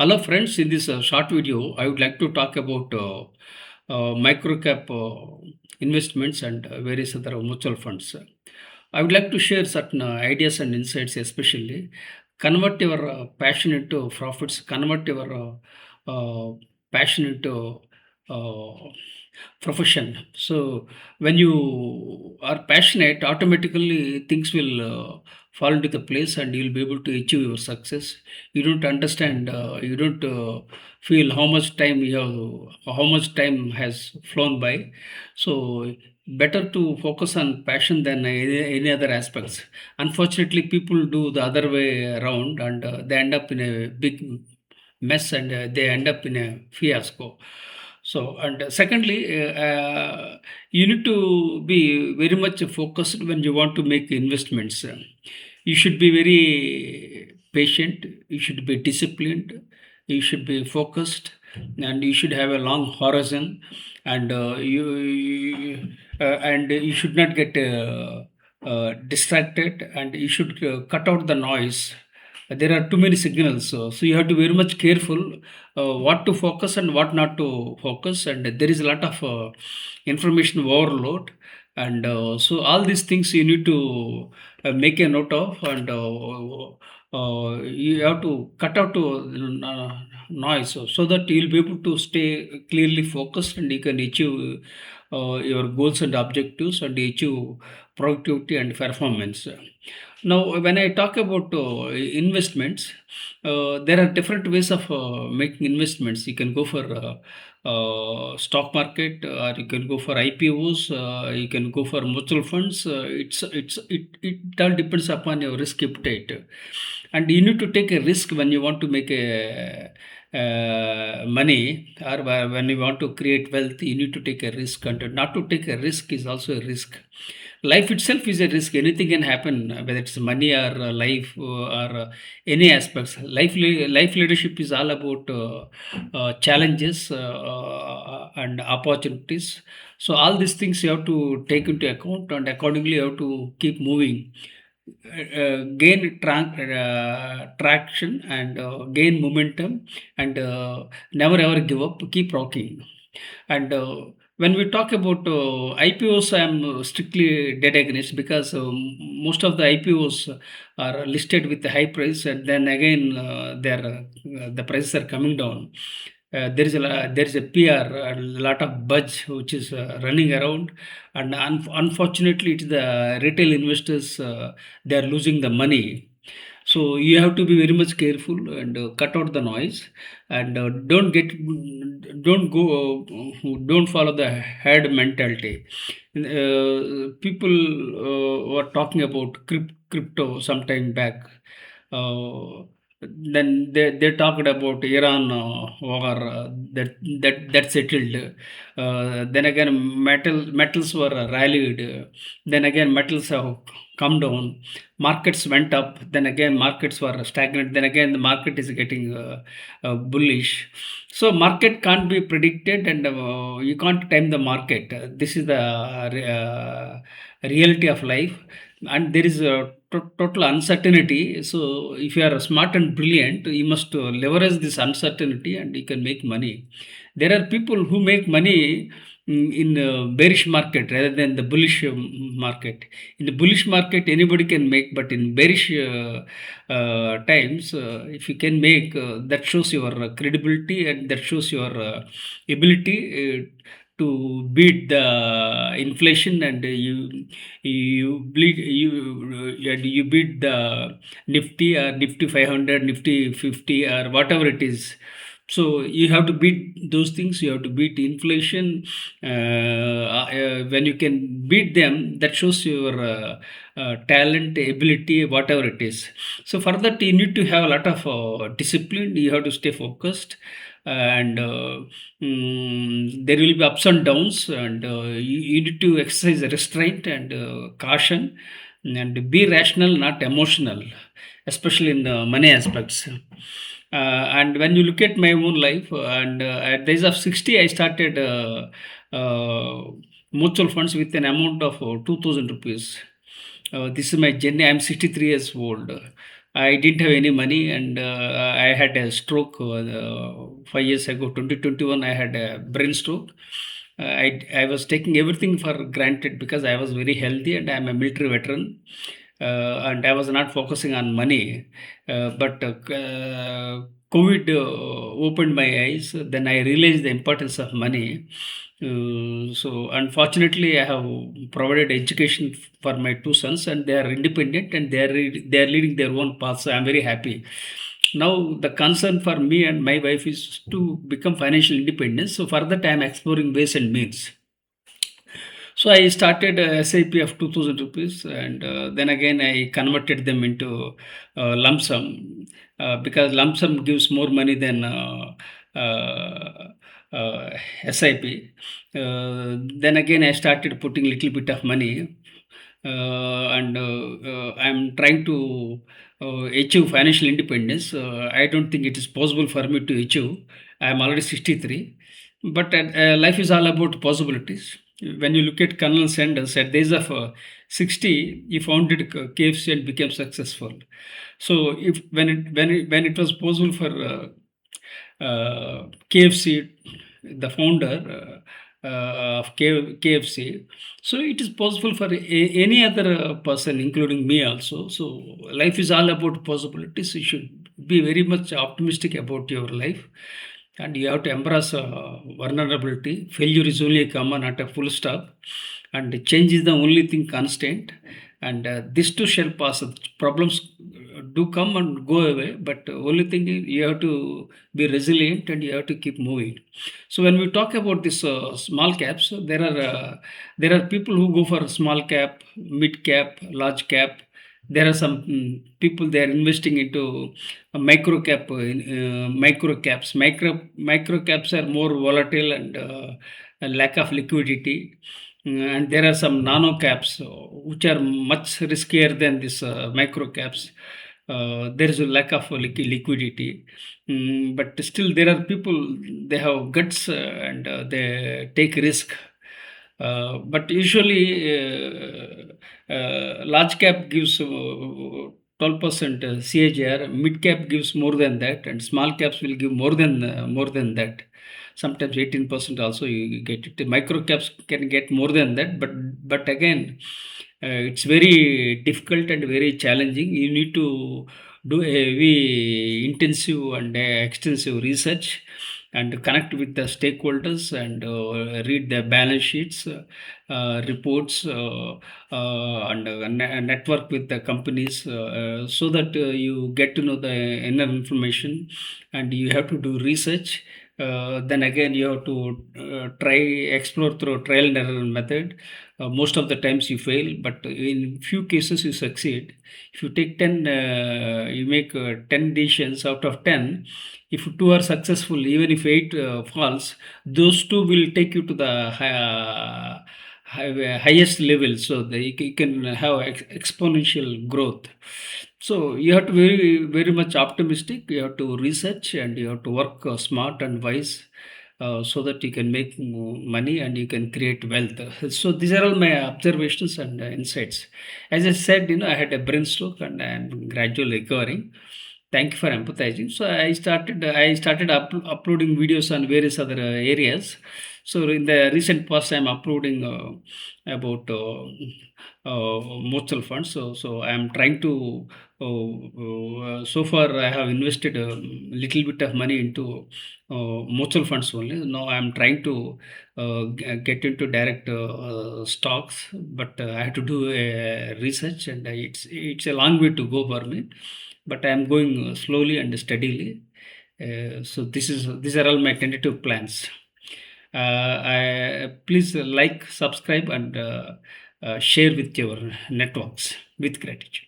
Hello, friends. In this short video, I would like to talk about micro cap investments and various other mutual funds. I would like to share certain ideas and insights, especially convert your passion into profits, convert your passion into uh, profession. So, when you are passionate, automatically things will fall into the place and you'll be able to achieve your success. You don't understand, you don't feel how much time you have, how much time has flown by. So, better to focus on passion than any other aspects. Unfortunately, people do the other way around and they end up in a big mess and they end up in a fiasco. So, and secondly, you need to be very much focused when you want to make investments. You should be very patient, you should be disciplined, you should be focused, and you should have a long horizon, and you should not get distracted, and you should cut out the noise. There are too many signals, so you have to be very much careful what to focus and what not to focus, and there is a lot of information overload, and so all these things you need to make a note of, and you have to cut out noise, so that you'll be able to stay clearly focused and you can achieve your goals and objectives and achieve productivity and performance. Now, when I talk about investments, there are different ways of making investments. You can go for stock market, or you can go for IPOs, you can go for mutual funds. It all depends upon your risk appetite, and you need to take a risk when you want to make a money, or when you want to create wealth. You need to take a risk, and not to take a risk is also a risk. Life itself is a risk. Anything can happen, whether it's money or life, or any aspects. Life leadership is all about challenges and opportunities. So all these things you have to take into account, and accordingly you have to keep moving, gain traction, and gain momentum, and never ever give up, keep rocking. And when we talk about IPOs, I am strictly dead against, because most of the IPOs are listed with a high price, and then again the prices are coming down. There is a PR, a lot of buzz which is running around, and unfortunately, it's the retail investors, they are losing the money. So you have to be very much careful and cut out the noise, and don't follow the herd mentality. People were talking about crypto some time back. Uh, then they talked about Iran war, that settled. Then again, metals were rallied. Then again, metals have come down. Markets went up. Then again, markets were stagnant. Then again, the market is getting bullish. So market can't be predicted, and you can't time the market. This is the reality of life, and there is a total uncertainty. So if you are smart and brilliant, you must leverage this uncertainty, and you can make money. There are people who make money in bearish market rather than the bullish market. In the bullish market, anybody can make, but in bearish times, if you can make, that shows your credibility, and that shows your ability to beat the inflation, and you beat the Nifty, or Nifty 500, Nifty 50, or whatever it is. So you have to beat those things. You have to beat inflation. When you can beat them, that shows your talent, ability, whatever it is. So for that, you need to have a lot of discipline. You have to stay focused, and there will be ups and downs, and you need to exercise restraint and caution, and be rational, not emotional, especially in money aspects. And when you look at my own life, and at the age of 60, I started mutual funds with an amount of 2000 rupees. This is my journey. I'm 63 years old. I didn't have any money, and I had a stroke 5 years ago, 2021. I had a brain stroke. I was taking everything for granted because I was very healthy and I'm a military veteran, and I was not focusing on money. But COVID opened my eyes. Then I realized the importance of money. So unfortunately, I have provided education for my two sons, and they are independent and they are leading their own path. So I'm very happy. Now the concern for me and my wife is to become financial independent. So for that, I am exploring ways and means. So I started a SIP of 2000 rupees, and then again I converted them into lump sum, because lump sum gives more money than uh, uh, SIP. Then again I started putting little bit of money, and I'm trying to achieve financial independence. I don't think it is possible for me to achieve. I'm already 63, but life is all about possibilities. When you look at Colonel Sanders, at the age of 60, he founded KFC and became successful. So, if when it was possible for KFC, the founder of KFC, so it is possible for any other person, including me also. So, life is all about possibilities. You should be very much optimistic about your life, and you have to embrace vulnerability. Failure is only a comma, not a full stop, and change is the only thing constant. And this too shall pass. Problems do come and go away, but only thing is you have to be resilient and you have to keep moving. So when we talk about this small caps, there are people who go for small cap, mid cap, large cap. There are some people they are investing into micro cap, micro caps. Micro caps are more volatile and a lack of liquidity. And there are some nano caps which are much riskier than this micro caps. There is a lack of liquidity. But still there are people, they have guts, and they take risk. But usually large cap gives 12% CAGR, mid cap gives more than that, and small caps will give more than that. Sometimes 18% also you get it. Micro caps can get more than that, but again, it's very difficult and very challenging. You need to do a very intensive and extensive research and connect with the stakeholders and read the balance sheets, reports, and network with the companies, so that you get to know the inner information, and you have to do research. Then again, you have to explore through trial and error method. Most of the times you fail, but in few cases you succeed. If you take 10, you make 10 decisions out of 10. If two are successful, even if eight falls, those two will take you to the highest level. So you can have exponential growth. So you have to very much optimistic. You have to research and you have to work smart and wise, so that you can make money and you can create wealth. So these are all my observations and insights. As I said, I had a brain stroke and I am gradually recovering. Thank you for empathizing. So I started uploading videos on various other areas. So in the recent past, I'm uploading about mutual funds. So I'm trying to. So far, I have invested a little bit of money into mutual funds only. Now I'm trying to get into direct stocks, but I have to do research, and it's a long way to go for me. But I am going slowly and steadily. So these are all my tentative plans. Please like, subscribe, and share with your networks with gratitude.